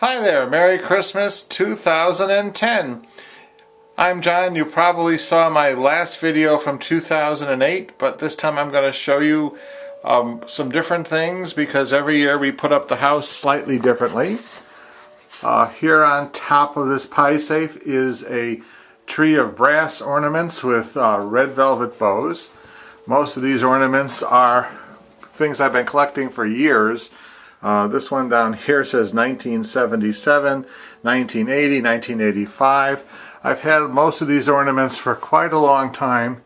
Hi there, Merry Christmas 2010. I'm John. You probably saw my last video from 2008, but this time I'm going to show you some different things because every year we put up the house slightly differently. Here on top of this pie safe is a tree of brass ornaments with red velvet bows. Most of these ornaments are things I've been collecting for years. This one down here says 1977, 1980, 1985. I've had most of these ornaments for quite a long time,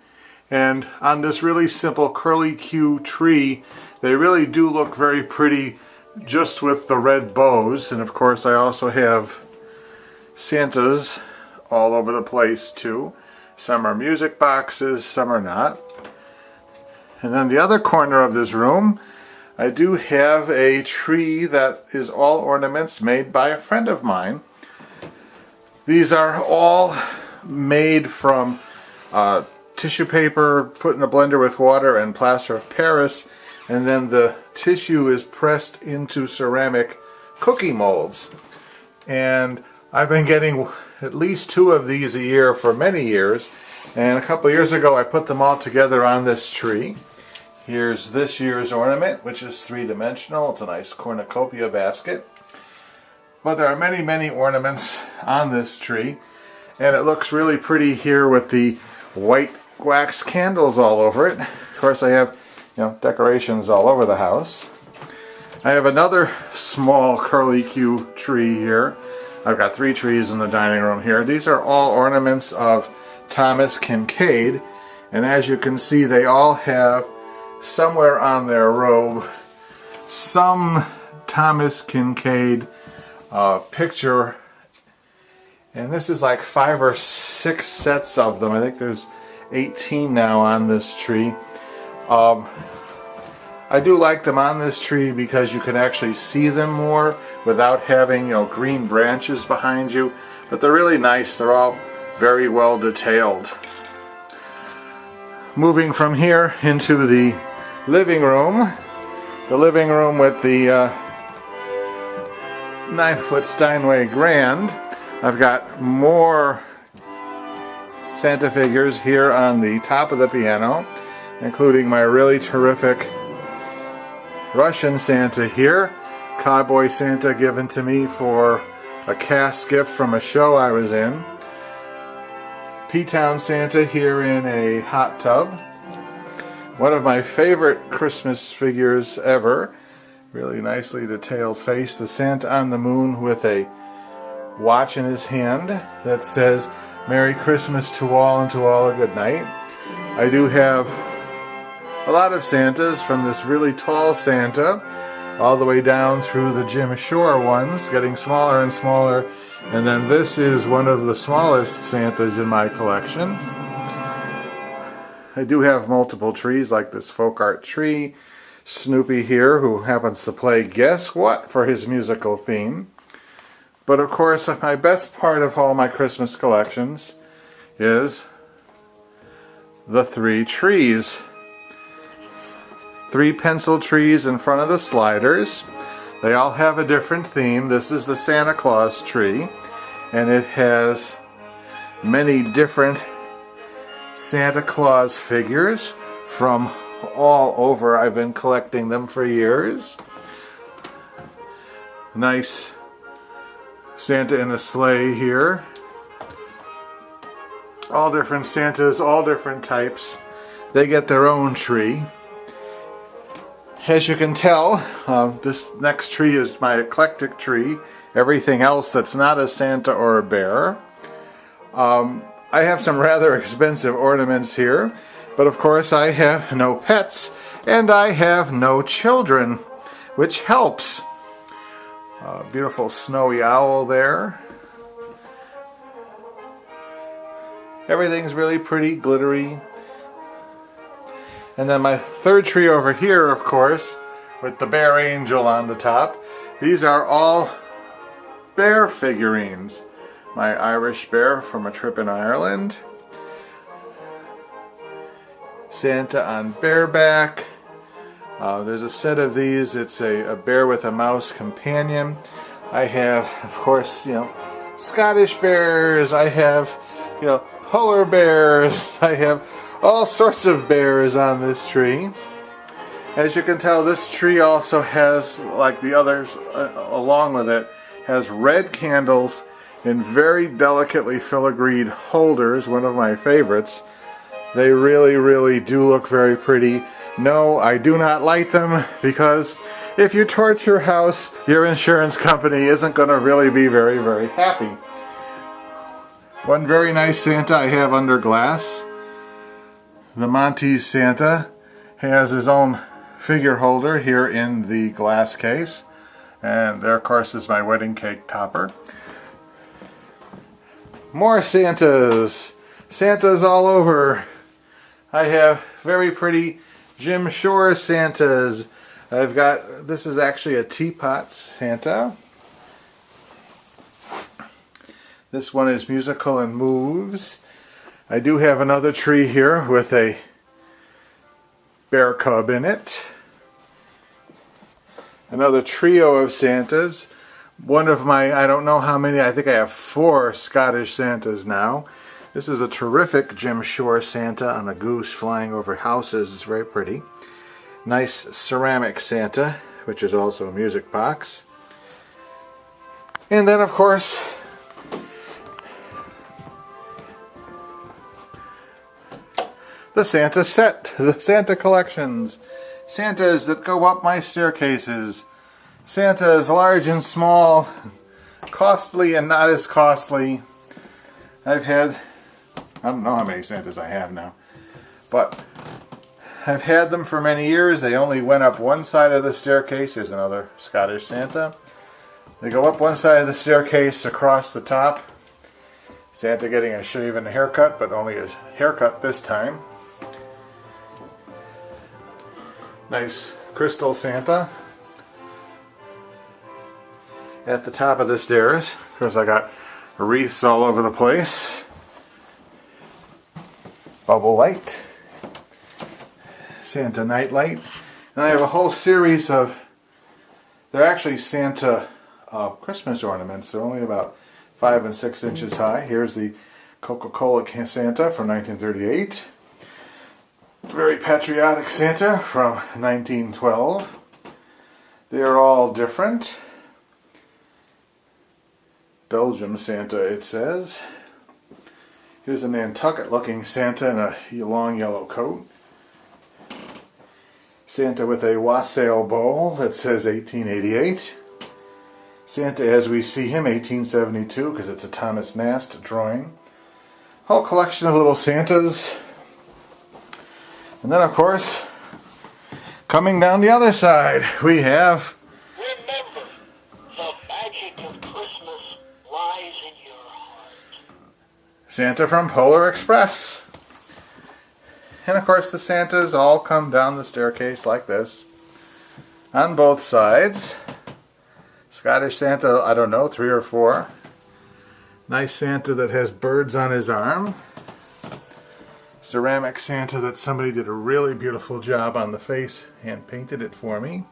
and on this really simple curly Q tree, they really do look very pretty just with the red bows. And of course I also have Santas all over the place too. Some are music boxes, some are not. And then the other corner of this room, I do have a tree that is all ornaments made by a friend of mine. These are all made from tissue paper put in a blender with water and plaster of Paris, and then the tissue is pressed into ceramic cookie molds. And I've been getting at least 2 of these a year for many years, and a couple years ago I put them all together on this tree. Here's this year's ornament, which is 3-dimensional. It's a nice cornucopia basket. But there are many, many ornaments on this tree, and it looks really pretty here with the white wax candles all over it. Of course, I have, decorations all over the house. I have another small curly Q tree here. I've got 3 trees in the dining room here. These are all ornaments of Thomas Kincaid, and as you can see, they all have somewhere on their robe some Thomas Kincaid picture, and this is like 5 or 6 sets of them. I think there's 18 now on this tree. I do like them on this tree because you can actually see them more without having green branches behind you, but they're really nice. They're all very well detailed. Moving from here into the living room with the 9-foot Steinway Grand. I've got more Santa figures here on the top of the piano, including my really terrific Russian Santa here, Cowboy Santa given to me for a cast gift from a show I was in, P-Town Santa here in a hot tub. One of my favorite Christmas figures ever, really nicely detailed face, the Santa on the Moon with a watch in his hand that says Merry Christmas to all and to all a good night. I do have a lot of Santas, from this really tall Santa all the way down through the Jim Shore ones, getting smaller and smaller, and then this is one of the smallest Santas in my collection. I do have multiple trees like this folk art tree, Snoopy here who happens to play Guess What for his musical theme. But of course my best part of all my Christmas collections is the 3 trees. 3 pencil trees in front of the sliders. They all have a different theme. This is the Santa Claus tree, and it has many different Santa Claus figures from all over. I've been collecting them for years. Nice Santa in a sleigh here. All different Santas, all different types. They get their own tree. As you can tell, this next tree is my eclectic tree. Everything else that's not a Santa or a bear. I have some rather expensive ornaments here, but of course I have no pets and I have no children, which helps. Beautiful snowy owl there. Everything's really pretty, glittery. And then my 3rd tree over here, of course, with the bear angel on the top. These are all bear figurines. My Irish bear from a trip in Ireland. Santa on bareback. There's a set of these. It's a bear with a mouse companion. I have, of course, Scottish bears. I have, polar bears. I have all sorts of bears on this tree. As you can tell, this tree also has, like the others along with it, has red candles in very delicately filigreed holders, one of my favorites. They really, really do look very pretty. No, I do not light them, because if you torch your house, your insurance company isn't going to really be very, very happy. One very nice Santa I have under glass. The Monty's Santa has his own figure holder here in the glass case. And there, of course, is my wedding cake topper. More Santas. Santas all over. I have very pretty Jim Shore Santas. I've got, this is actually a teapot Santa. This one is musical and moves. I do have another tree here with a bear cub in it. Another trio of Santas. One of my, I don't know how many, I think I have 4 Scottish Santas now. This is a terrific Jim Shore Santa on a goose flying over houses. It's very pretty. Nice ceramic Santa, which is also a music box. And then, of course, the Santa set, the Santa collections. Santas that go up my staircases. Santas large and small, costly and not as costly. I've had, I don't know how many Santas I have now, but I've had them for many years. They only went up one side of the staircase. Here's another Scottish Santa. They go up one side of the staircase across the top. Santa getting a shave and a haircut, but only a haircut this time. Nice crystal Santa at the top of the stairs. Of course, I got wreaths all over the place. Bubble light. Santa nightlight. And I have a whole series of, they're actually Santa Christmas ornaments. They're only about 5 and 6 inches high. Here's the Coca-Cola Santa from 1938. Very patriotic Santa from 1912. They are all different. Belgium Santa, it says. Here's a Nantucket looking Santa in a long yellow coat. Santa with a wassail bowl that says 1888. Santa as we see him, 1872, because it's a Thomas Nast drawing. Whole collection of little Santas. And then, of course, coming down the other side, we have... Remember, the magic of Christmas lies in your heart. Santa from Polar Express. And, of course, the Santas all come down the staircase like this. On both sides. Scottish Santa, I don't know, 3 or 4. Nice Santa that has birds on his arm. Ceramic Santa that somebody did a really beautiful job on the face, hand painted it for me.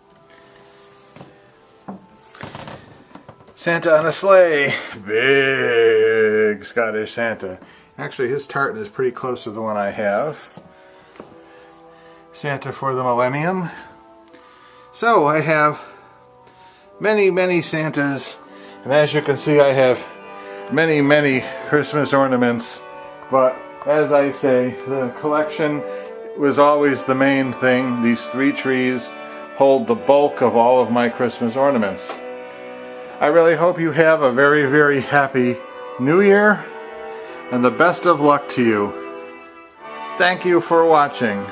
Santa on a sleigh, big Scottish Santa. Actually, his tartan is pretty close to the one I have. Santa for the millennium. So I have many, many Santas, and as you can see, I have many, many Christmas ornaments, but as I say, the collection was always the main thing. These 3 trees hold the bulk of all of my Christmas ornaments. I really hope you have a very, very happy New Year, and the best of luck to you. Thank you for watching.